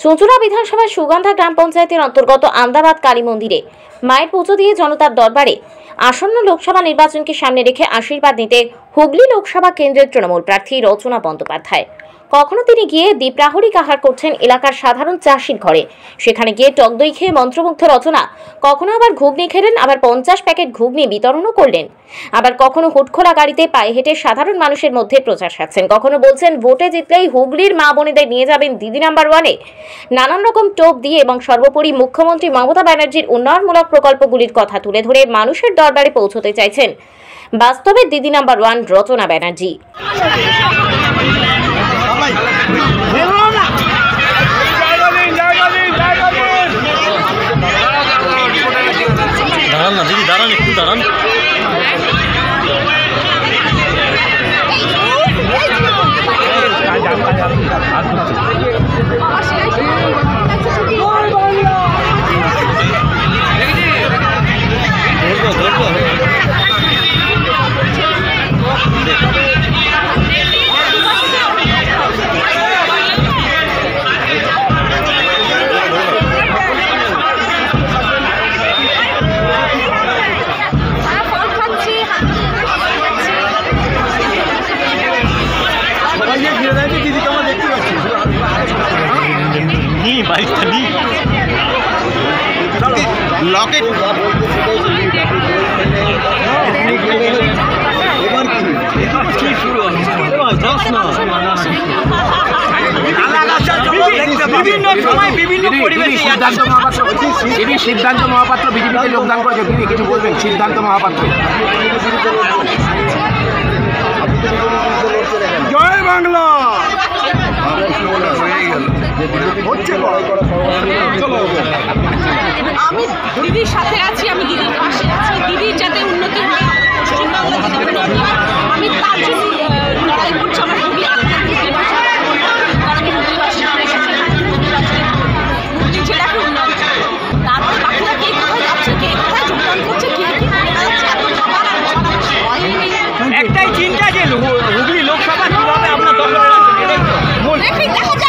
চুঁচুড়া বিধানসভার সুগন্ধা গ্রাম পঞ্চায়েতের অন্তর্গত আন্দাবাদ কালী মন্দিরে মায়ের পুজো দিয়ে জনতার দরবারে আসন্ন লোকসভা নির্বাচনকে সামনে রেখে আশীর্বাদ নিতে হুগলি লোকসভা কেন্দ্রের তৃণমূল প্রার্থী রচনা বন্দ্যোপাধ্যায়। কখনো তিনি গিয়ে দ্বীপ্রাহরিক আহার করছেন এলাকার সাধারণ চাষির ঘরে, সেখানে গিয়ে টক দই খেয়ে মন্ত্রমুগ্ধ রচনা। কখনো আবার ঘুগনি খেলেন, আবার 50 প্যাকেট ঘুগনি বিতরণও করলেন। আবার কখনো হুটখোলা গাড়িতে পায়ে হেঁটে সাধারণ মানুষের মধ্যে প্রচার সারছেন। কখনো বলছেন ভোটে জিতলেই হুগলির মা বোনেদের নিয়ে যাবেন দিদি নাম্বার 1-এ। নানান রকম টোপ দিয়ে এবং সর্বোপরি মুখ্যমন্ত্রী মমতা ব্যানার্জির উন্নয়নমূলক প্রকল্পগুলির কথা তুলে ধরে মানুষের দরবারে পৌঁছতে চাইছেন বাস্তবে দিদি নাম্বার 1 রচনা ব্যানার্জি। দাঁড়ান না দিদি, দাঁড়ান, একটু দাঁড়ান। বাইকটা নি লকেট এবার কি শুরু বিভিন্ন সময় বিভিন্ন পরিবেশে সিদ্ধান্ত মহাপাত্র বিজেপিতে যোগদান করেছে। তিনি কিছু বলবেন? সিদ্ধান্ত মহাপাত্র। জয় বাংলা। আমি দিদির সাথে আছি, আমি দিদির পাশে আছি। দিদির যাতে উন্নতি হয়, আমি তার জন্য লড়াই করছি। আমার খুবই জেলাকে উন্নয়ন, তারপর বাকিরা কে কোথায় যাচ্ছে, কে কোথায় যোগদান করছে, কে কি একটাই চিন্তা যে হুগলি লোকসভা কিভাবে আপনার দখলে রাখবেন, এটাই তো দেখা